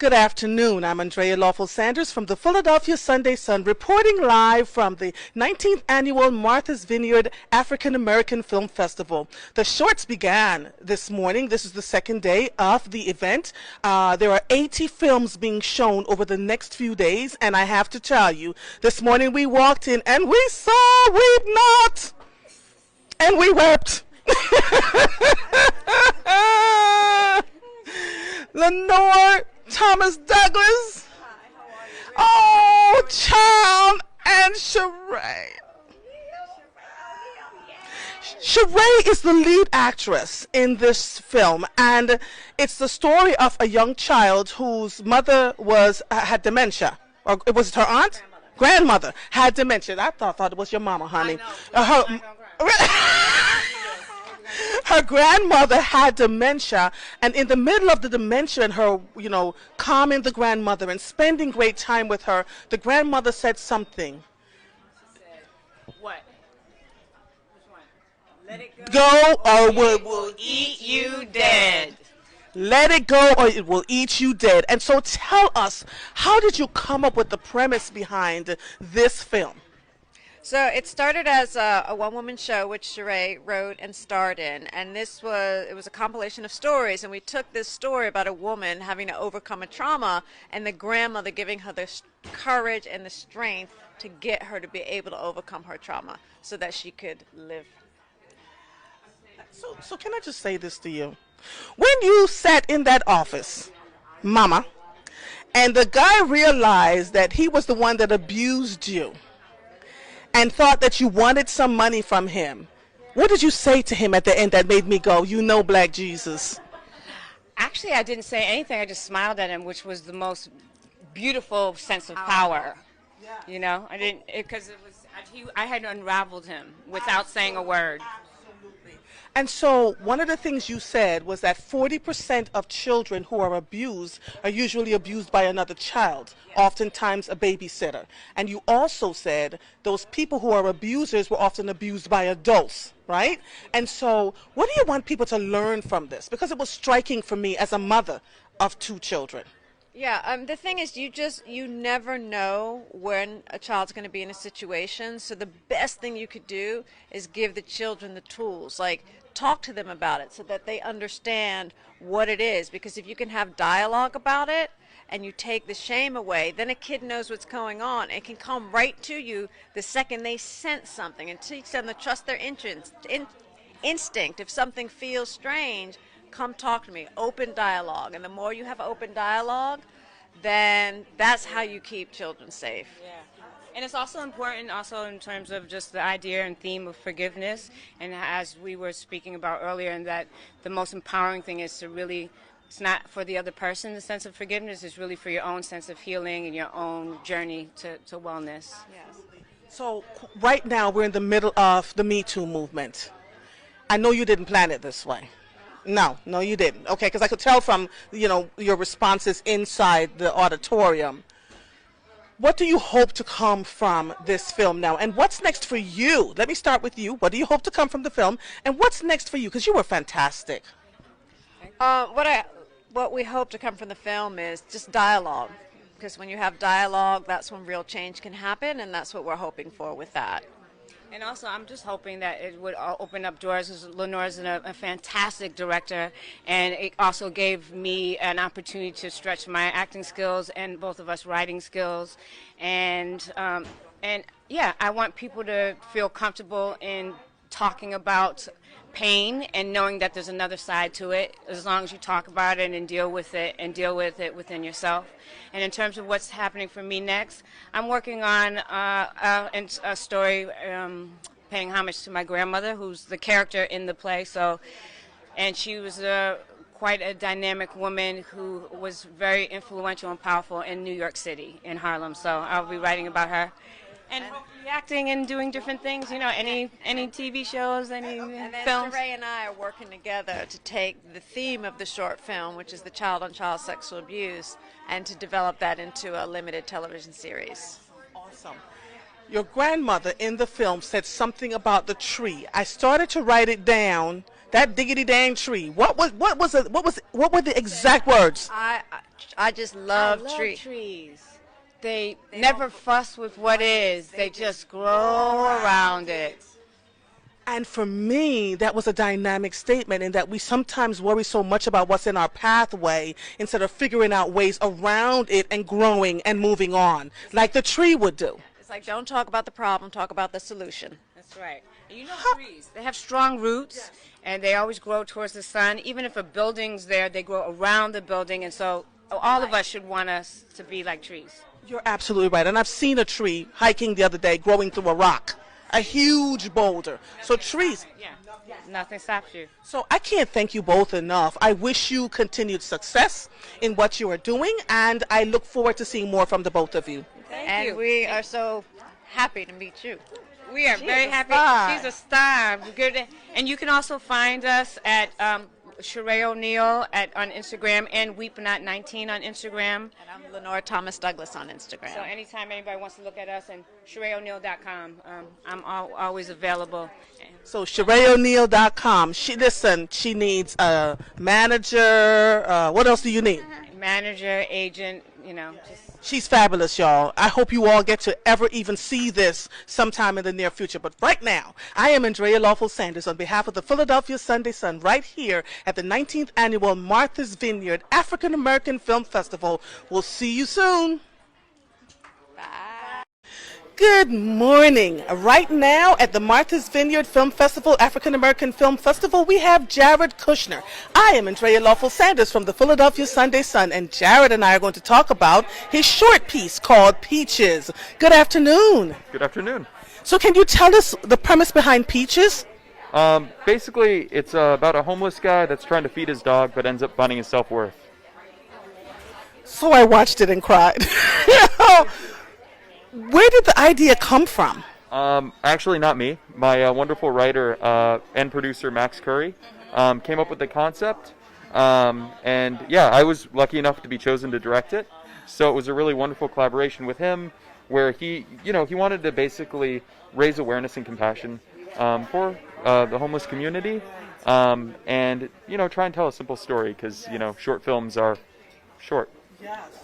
Good afternoon. I'm Andrea Lawful Sanders from the Philadelphia Sunday Sun, reporting live from the 19th Annual Martha's Vineyard African American Film Festival. The shorts began this morning. This is the second day of the event. There are 80 films being shown over the next few days, and I have to tell you, this morning we walked in and we saw Weep Not, and we wept. Lenore, Thomas Douglas, oh, Chara and Chara. Chara is the lead actress in this film, and it's the story of a young child whose mother had dementia, or was it her aunt? Grandmother had dementia. I thought it was your mama, honey. Her grandmother had dementia, and in the middle of the dementia and her, calming the grandmother and spending great time with her, the grandmother said something. She said, what? Which one? Let it go or it will eat you dead. Let it go or it will eat you dead. And so tell us, how did you come up with the premise behind this film? So it started as a one-woman show which Chara wrote and starred in, and it was a compilation of stories, and we took this story about a woman having to overcome a trauma and the grandmother giving her the courage and the strength to get her to be able to overcome her trauma so that she could live. So can I just say this to you? When you sat in that office, Mama, and the guy realized that he was the one that abused you, and thought that you wanted some money from him, what did you say to him at the end that made me go, Black Jesus? Actually, I didn't say anything. I just smiled at him, which was the most beautiful sense of power. Yeah. I didn't, because I had unraveled him without saying a word. And so one of the things you said was that 40% of children who are abused are usually abused by another child, oftentimes a babysitter. And you also said those people who are abusers were often abused by adults, right? And so what do you want people to learn from this? Because it was striking for me as a mother of 2 children. Yeah, the thing is, you never know when a child's going to be in a situation, so the best thing you could do is give the children the tools, like talk to them about it so that they understand what it is, because if you can have dialogue about it and you take the shame away, then a kid knows what's going on. It can come right to you the second they sense something, and teach them to trust their instinct. If something feels strange, come talk to me. Open dialogue. And the more you have open dialogue, then that's how you keep children safe. Yeah. And it's also important in terms of just the idea and theme of forgiveness. And as we were speaking about earlier, and that the most empowering thing is to really, it's not for the other person, the sense of forgiveness, it's really for your own sense of healing and your own journey to wellness. Yes. So right now we're in the middle of the Me Too movement. I know you didn't plan it this way. No, you didn't. Okay, because I could tell from, your responses inside the auditorium. What do you hope to come from this film now? And what's next for you? Let me start with you. What do you hope to come from the film? And what's next for you? Because you were fantastic. What we hope to come from the film is just dialogue. Because when you have dialogue, that's when real change can happen, and that's what we're hoping for with that. And also, I'm just hoping that it would open up doors, because Lenore's a fantastic director, and it also gave me an opportunity to stretch my acting skills and both of us writing skills. And I want people to feel comfortable in talking about pain and knowing that there's another side to it, as long as you talk about it and deal with it within yourself. And in terms of what's happening for me next, I'm working on a story paying homage to my grandmother, who's the character in the play. And she was quite a dynamic woman who was very influential and powerful in New York City, in Harlem. So I'll be writing about her. And hopefully acting and doing different things, any TV shows, any films. And then Chara and I are working together to take the theme of the short film, which is the child-on-child sexual abuse, and to develop that into a limited television series. Awesome. Your grandmother in the film said something about the tree. I started to write it down That diggity dang tree. What were the exact words? I just love trees. trees. They never fuss with what is. They just grow around it. And for me, that was a dynamic statement in that we sometimes worry so much about what's in our pathway instead of figuring out ways around it and growing and moving on, like the tree would do. It's like, don't talk about the problem, talk about the solution. That's right. And you know trees, they have strong roots, and they always grow towards the sun. Even if a building's there, they grow around the building, and so all of us should want us to be like trees. You're absolutely right. And I've seen a tree hiking the other day growing through a rock, a huge boulder. So trees. Yeah, nothing stops you. So I can't thank you both enough. I wish you continued success in what you are doing, and I look forward to seeing more from the both of you. Thank you. We are so happy to meet you. We are very happy. She's a star. Good. And you can also find us at Chara O'Neill on Instagram and Weepnot19 on Instagram. And I'm Lenore Thomas Douglas on Instagram. So anytime anybody wants to look at us, and CharaO'Neill.com, I'm always available. So CharaO'Neill.com. She needs a manager. What else do you need? Manager, agent, She's fabulous, y'all. I hope you all get to ever even see this sometime in the near future. But right now, I am Andrea Lawful Sanders on behalf of the Philadelphia Sunday Sun right here at the 19th Annual Martha's Vineyard African American Film Festival. We'll see you soon. Good morning. Right now at the Martha's Vineyard Film Festival, African American Film Festival, we have Jared Kushner. I am Andrea Lawful Sanders from the Philadelphia Sunday Sun, and Jared and I are going to talk about his short piece called Peaches. Good afternoon. Good afternoon. So can you tell us the premise behind Peaches? Basically, it's about a homeless guy that's trying to feed his dog but ends up finding his self-worth. So I watched it and cried. Where did the idea come from? Actually, not me. My wonderful writer and producer, Max Curry, came up with the concept. And yeah, I was lucky enough to be chosen to direct it. So it was a really wonderful collaboration with him where he wanted to basically raise awareness and compassion for the homeless community and, try and tell a simple story because, short films are short. Yes.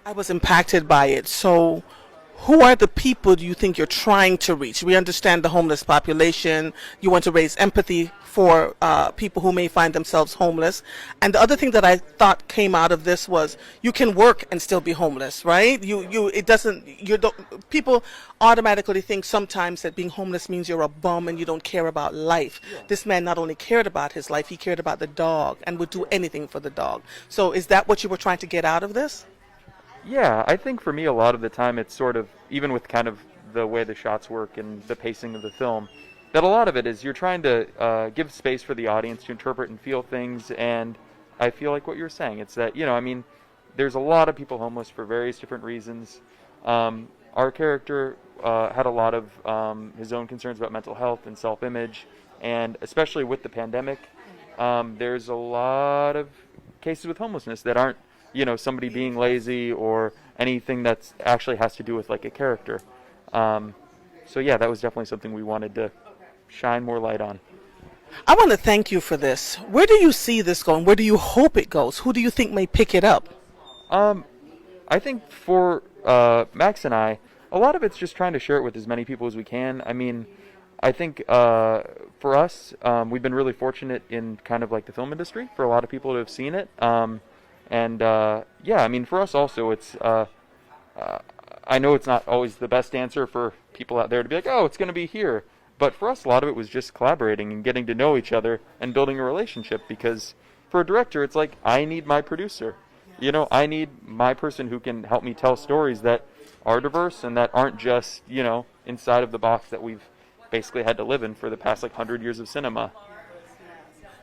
I was impacted by it. So who are the people do you think you're trying to reach? We understand the homeless population. You want to raise empathy for people who may find themselves homeless. And the other thing that I thought came out of this was you can work and still be homeless, right? People automatically think sometimes that being homeless means you're a bum and you don't care about life. Yeah. This man not only cared about his life, he cared about the dog and would do anything for the dog. So is that what you were trying to get out of this? Yeah, I think for me a lot of the time it's sort of, even with kind of the way the shots work and the pacing of the film, that a lot of it is you're trying to give space for the audience to interpret and feel things, and I feel like what you're saying, it's that, there's a lot of people homeless for various different reasons. Our character had a lot of his own concerns about mental health and self-image, and especially with the pandemic, there's a lot of cases with homelessness that aren't somebody being lazy or anything that's actually has to do with like a character. So yeah, that was definitely something we wanted to shine more light on. I want to thank you for this. Where do you see this going? Where do you hope it goes? Who do you think may pick it up? I think for Max and I, a lot of it's just trying to share it with as many people as we can. I mean, I think for us, we've been really fortunate in kind of like the film industry for a lot of people to have seen it. For us also, it's, I know it's not always the best answer for people out there to be like, oh, it's going to be here. But for us, a lot of it was just collaborating and getting to know each other and building a relationship because for a director, it's like, I need my producer. I need my person who can help me tell stories that are diverse and that aren't just, inside of the box that we've basically had to live in for the past 100 years of cinema.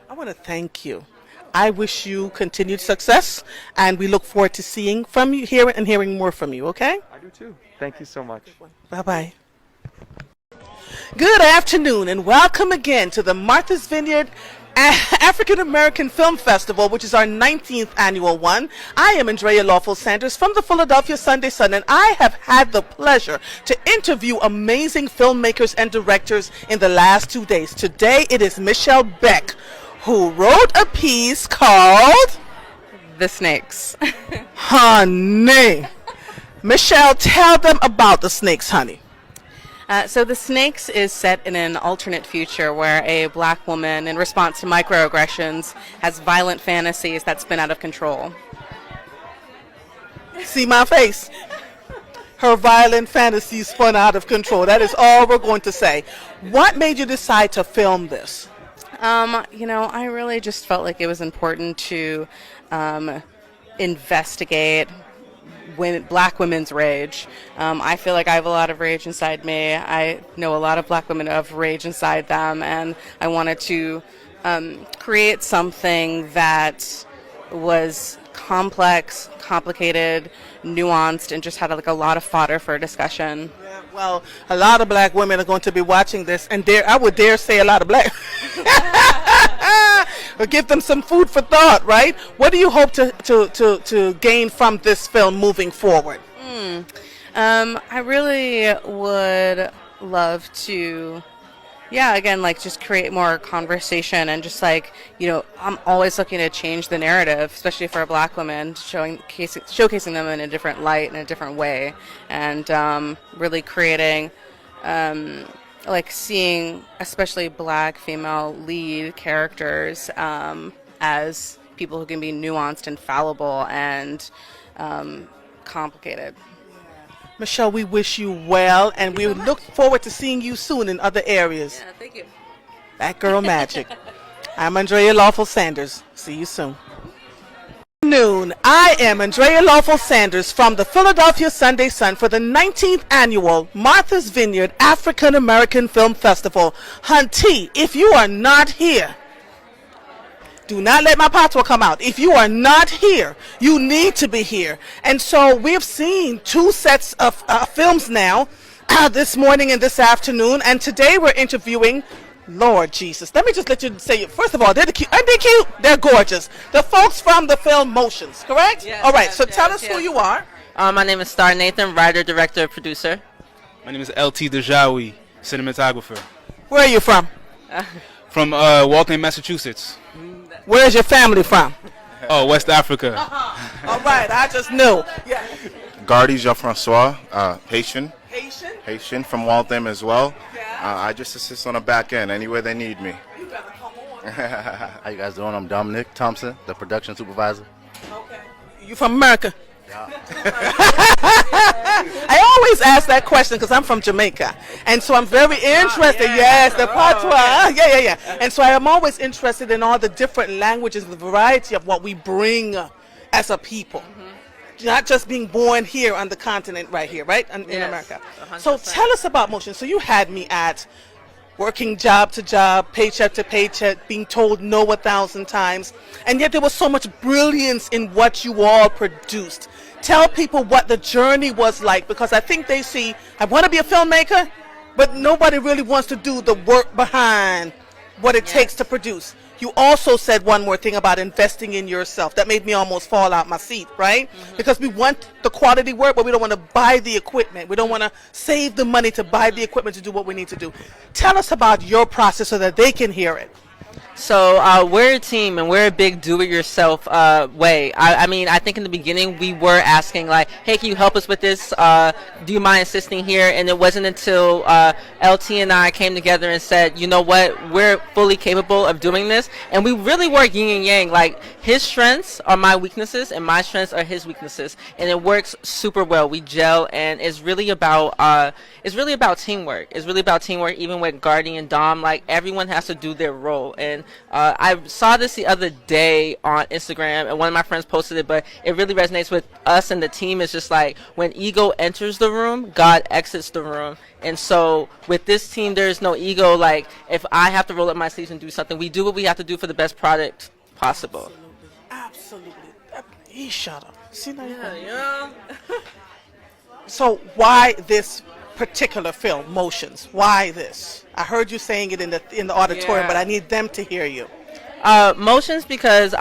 I want to thank you. I wish you continued success, and we look forward to seeing from you, hearing more from you, okay? I do too. Thank you so much. Bye-bye. Good afternoon, and welcome again to the Martha's Vineyard African American Film Festival, which is our 19th annual one. I am Andrea Lawful Sanders from the Philadelphia Sunday Sun, and I have had the pleasure to interview amazing filmmakers and directors in the last 2 days. Today it is Michelle Beck, who wrote a piece called The Snakes. Honey. Michelle, tell them about The Snakes, honey. So The Snakes is set in an alternate future where a black woman, in response to microaggressions, has violent fantasies that spin out of control. See my face? Her violent fantasies spun out of control. That is all we're going to say. What made you decide to film this? I really just felt like it was important to investigate black women's rage. I feel like I have a lot of rage inside me. I know a lot of black women have rage inside them, and I wanted to create something that was complex, complicated, nuanced, and just had a lot of fodder for discussion. Yeah, well, a lot of black women are going to be watching this, and I would dare say a lot of black or give them some food for thought, right? What do you hope to gain from this film moving forward? I really would love to, just create more conversation and just I'm always looking to change the narrative, especially for a black woman, showcasing them in a different light, in a different way, and really creating seeing especially black female lead characters as people who can be nuanced and fallible and complicated. Michelle, we wish you well, and we look forward to seeing you soon in other areas. Yeah, thank you. That girl magic. I'm Andrea Lawful Sanders. See you soon. Noon. I am Andrea Lawful Sanders from the Philadelphia Sunday Sun for the 19th annual Martha's Vineyard African American Film Festival. Hunty, if you are not here, do not let my patois come out. If you are not here, you need to be here. And so we've seen 2 sets of films now, this morning and this afternoon, and today we're interviewing, Lord Jesus, let me just let you say it. First of all, they're cute. Aren't they cute? They're gorgeous. The folks from the film Motions, correct? Yes, all right, yes, so yes, tell us yes. who you are. My name is Starr Nathan, writer, director, producer. My name is LT Dejawi, cinematographer. Where are you from? From Waltham, Massachusetts. Where's your family from? Oh, West Africa. All right, I just knew. Yeah. Gardy Jean-Francois, Haitian. Haitian? Haitian from Waltham as well. Yeah. I just assist on the back end anywhere they need me. You better come on. How you guys doing? I'm Dominic Thompson, the production supervisor. Okay. You from America? Yeah. I always ask that question because I'm from Jamaica, and so I'm very interested. Yes, the patois. Yeah. And so I am always interested in all the different languages, the variety of what we bring as a people. Not just being born here on the continent right here, right? In America. 100%. So tell us about Motion. So you had me at working job to job, paycheck to paycheck, being told no 1,000 times, and yet there was so much brilliance in what you all produced. Tell people what the journey was like, because I think they see, I want to be a filmmaker, but nobody really wants to do the work behind what it takes to produce. You also said one more thing about investing in yourself. That made me almost fall out my seat, right? Because we want the quality work, but we don't want to buy the equipment. We don't want to save the money to buy the equipment to do what we need to do. Tell us about your process so that they can hear it. So we're a team, and we're a big do-it-yourself way. I think in the beginning we were asking, hey, can you help us with this? Do you mind assisting here? And it wasn't until LT and I came together and said, you know what, we're fully capable of doing this. And we really work yin and yang. His strengths are my weaknesses, and my strengths are his weaknesses. And it works super well. We gel, and it's really about teamwork. It's really about teamwork, even with Gardy and Dom. Everyone has to do their role. And I saw this the other day on Instagram, and one of my friends posted it, but it really resonates with us and the team. It's just when ego enters the room, God exits the room. And so with this team, there's no ego. If I have to roll up my sleeves and do something, we do what we have to do for the best product possible. Absolutely. He shut up. See now? Yeah. So why this particular film, Motions? Why this? I heard you saying it in the auditorium, but I need them to hear you. Motions because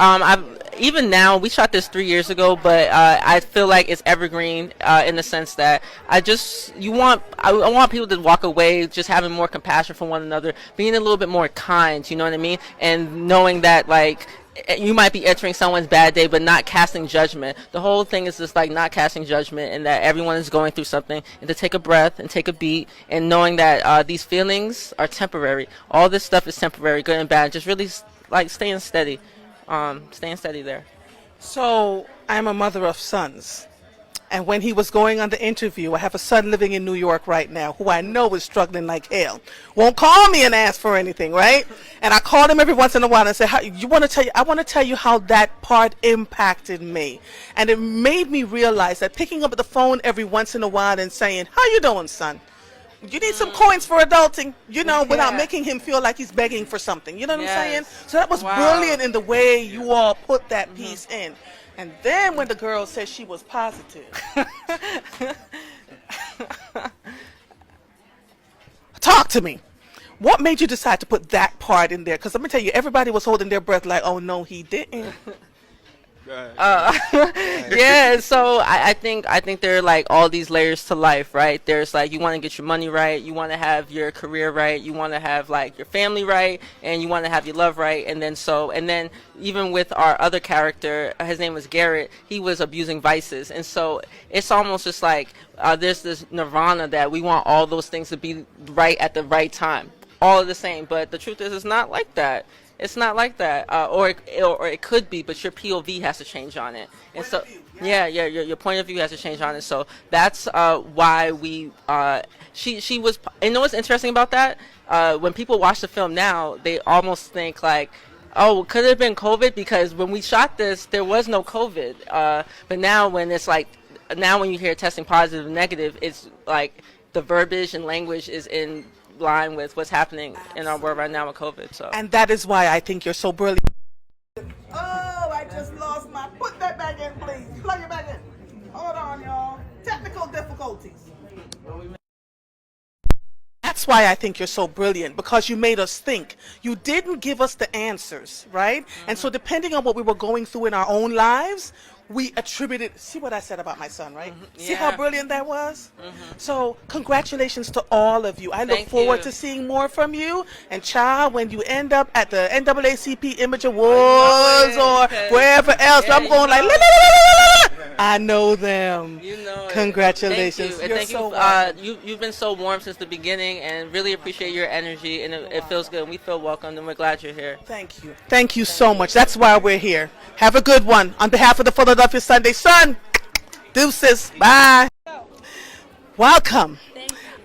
even now we shot this 3 years ago, but I feel like it's evergreen in the sense that I want people to walk away just having more compassion for one another, being a little bit more kind. You know what I mean? And knowing that like you might be entering someone's bad day, but not casting judgment. The whole thing is just like not casting judgment, and that everyone is going through something, and to take a breath and take a beat, and knowing that these feelings are temporary. All this stuff is temporary, good and bad. Just really like staying steady there. So I'm a mother of sons. And when he was going on the interview, I have a son living in New York right now who I know is struggling like hell. Won't call me and ask for anything, right? And I called him every once in a while and said, I want to tell you how that part impacted me. And it made me realize that picking up the phone every once in a while and saying, how you doing, son? You need some coins for adulting, without making him feel like he's begging for something. You know what I'm saying? So that was brilliant in the way you all put that piece in. And then when the girl said she was positive. Talk to me. What made you decide to put that part in there? Because let me tell you, everybody was holding their breath like, oh, no, he didn't. Yeah, so I think there are like all these layers to life, right? There's like you want to get your money right, you want to have your career right, you want to have like your family right, and you want to have your love right, and then even with our other character, his name was Garrett, he was abusing vices, and so it's almost just like there's this nirvana that we want all those things to be right at the right time, all of the same, but the truth is it's not like that. It's not like that, or it could be, but your POV has to change on it, and so your point of view has to change on it. So that's why we she was. And you know what's interesting about that? When people watch the film now, they almost think like, oh, could it have been COVID? Because when we shot this, there was no COVID. But now when it's like, now when you hear testing positive and negative, it's like the verbiage and language is in line with what's happening in our world right now with COVID. So. And that is why I think you're so brilliant. Oh, I just lost my... Put that back in, please. Plug it back in. Hold on, y'all. Technical difficulties. That's why I think you're so brilliant, because you made us think. You didn't give us the answers, right? And so depending on what we were going through in our own lives, we attributed, see what I said about my son, right? See how brilliant that was? So congratulations to all of you. I look forward to seeing more from you. And Chara, when you end up at the NAACP Image Awards or wherever else, I'm going like, la, la, la, la, la. I know them. You know it. Congratulations. Thank you. You're so you've been so warm since the beginning, and really appreciate your energy, and it feels good. We feel welcome, and we're glad you're here. Thank you. Thank you so much. That's why we're here. Have a good one. On behalf of the Philadelphia Sunday Sun, deuces. Bye. Welcome.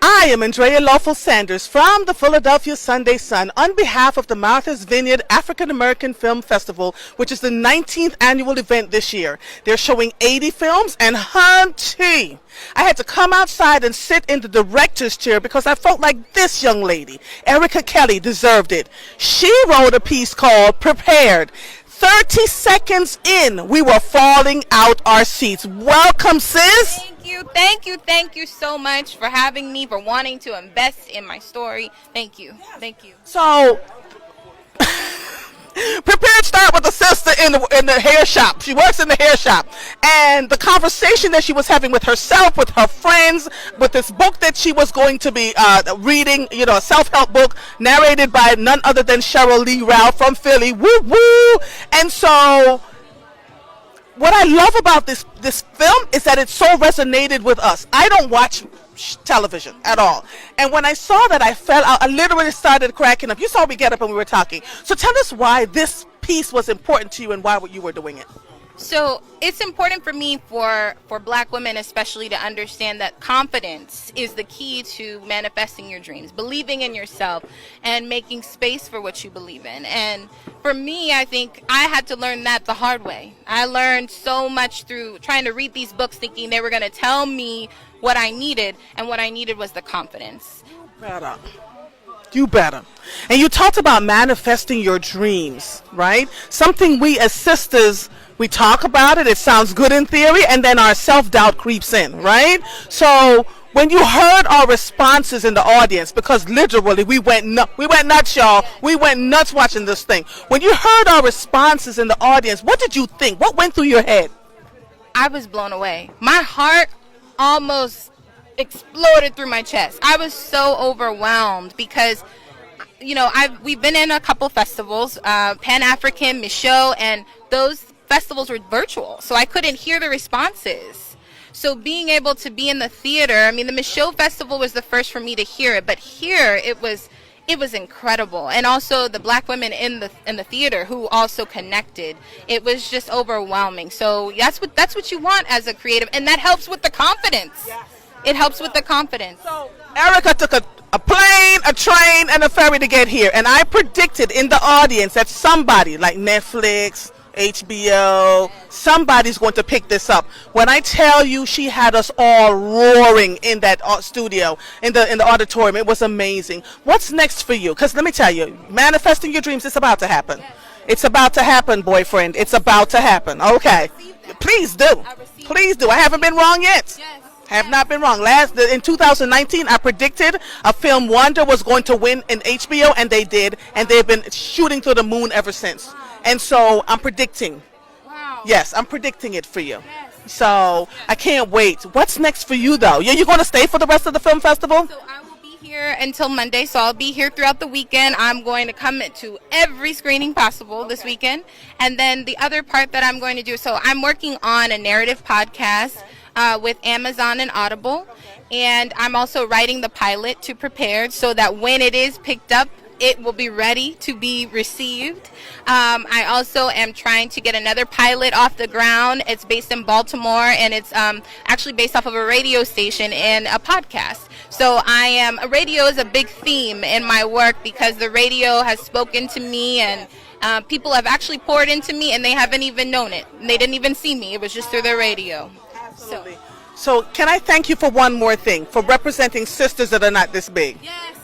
I am Andrea Lawful Sanders from the Philadelphia Sunday Sun on behalf of the Martha's Vineyard African American Film Festival, which is the 19th annual event this year. They're showing 80 films, and hunty, I had to come outside and sit in the director's chair because I felt like this young lady, Erika Kelley, deserved it. She wrote a piece called Prepared. 30 seconds in, we were falling out our seats. Welcome, sis. Thank you so much for having me, for wanting to invest in my story. Thank you. So, Prepared start with a sister in the hair shop. She works in the hair shop. And the conversation that she was having with herself, with her friends, with this book that she was going to be reading, a self-help book narrated by none other than Cheryl Lee Ralph from Philly. Woo woo! And so, what I love about this film is that it so resonated with us. I don't watch television at all, and when I saw that, I fell out. I literally started cracking up. You saw me get up and we were talking. So tell us why this piece was important to you and why you were doing it. So it's important for me, for Black women especially, to understand that confidence is the key to manifesting your dreams, believing in yourself, and making space for what you believe in. And for me, I think I had to learn that the hard way. I learned so much through trying to read these books, thinking they were going to tell me what I needed, and what I needed was the confidence. You better. And you talked about manifesting your dreams, right? Something we as sisters, we talk about it, it sounds good in theory, and then our self-doubt creeps in, right? So When you heard our responses in the audience, because literally we went nuts, y'all. We went nuts watching this thing. When you heard our responses in the audience, what did you think? What went through your head? I was blown away. My heart almost exploded through my chest. I was so overwhelmed because, you know, we've been in a couple festivals, Pan African, Michaud, and those festivals were virtual, so I couldn't hear the responses. So being able to be in the theater, I mean, the Michaud Festival was the first for me to hear it, but here it was incredible. And also the black women in the theater who also connected. It was just overwhelming. So that's what you want as a creative, and that helps with the confidence. Yes. It helps with the confidence. So Erika took a plane, a train, and a ferry to get here, and I predicted in the audience that somebody like Netflix, HBO, somebody's going to pick this up. When I tell you, she had us all roaring in that studio, in the auditorium. It was amazing. What's next for you? Because let me tell you, manifesting your dreams, it's about to happen. It's about to happen, boyfriend. It's about to happen. Okay. Please do. Please do. I haven't been wrong yet. Have not been wrong. In 2019, I predicted a film Wonder was going to win in HBO, and they did, and they've been shooting to the moon ever since. And so I'm predicting. Wow. Yes, I'm predicting it for you. Yes. So I can't wait. What's next for you, though? You're going to stay for the rest of the film festival? So I will be here until Monday, so I'll be here throughout the weekend. I'm going to come to every screening possible this weekend. And then the other part that I'm going to do, so I'm working on a narrative podcast with Amazon and Audible. And I'm also writing the pilot to prepare so that when it is picked up, it will be ready to be received. I also am trying to get another pilot off the ground. It's based in Baltimore, and it's actually based off of a radio station and a podcast. So radio is a big theme in my work because the radio has spoken to me, and people have actually poured into me, and they haven't even known it. They didn't even see me. It was just through the radio. Absolutely. So can I thank you for one more thing, for representing sisters that are not this big? Yes.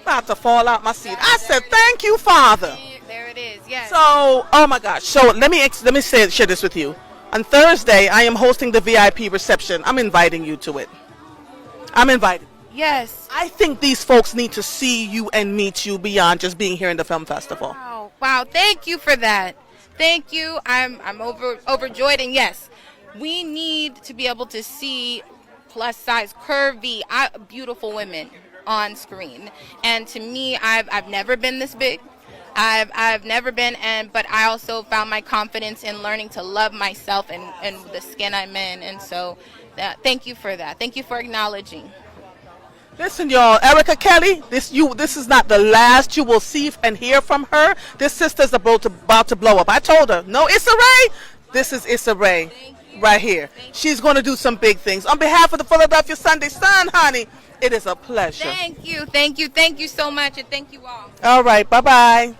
About to fall out my seat. I said, thank you, Father. There it is, yes. So, oh my gosh. So let me share this with you. On Thursday, I am hosting the VIP reception. I'm inviting you to it. I'm invited. Yes. I think these folks need to see you and meet you beyond just being here in the film festival. Wow. Thank you for that. Thank you. I'm overjoyed. And yes, we need to be able to see plus size, curvy, beautiful women on screen. And to me, I've never been this big. I've never been, but I also found my confidence in learning to love myself and the skin I'm in. And so thank you for that. Thank you for acknowledging. Listen, y'all, Erika, Kelley, this is not the last you will see and hear from her. This sister's about to blow up. I told her, no, Issa Rae. This is Issa Rae right here. She's going to do some big things. On behalf of the Philadelphia Sunday Sun, honey, it is a pleasure. Thank you so much, and thank you all. All right, bye-bye.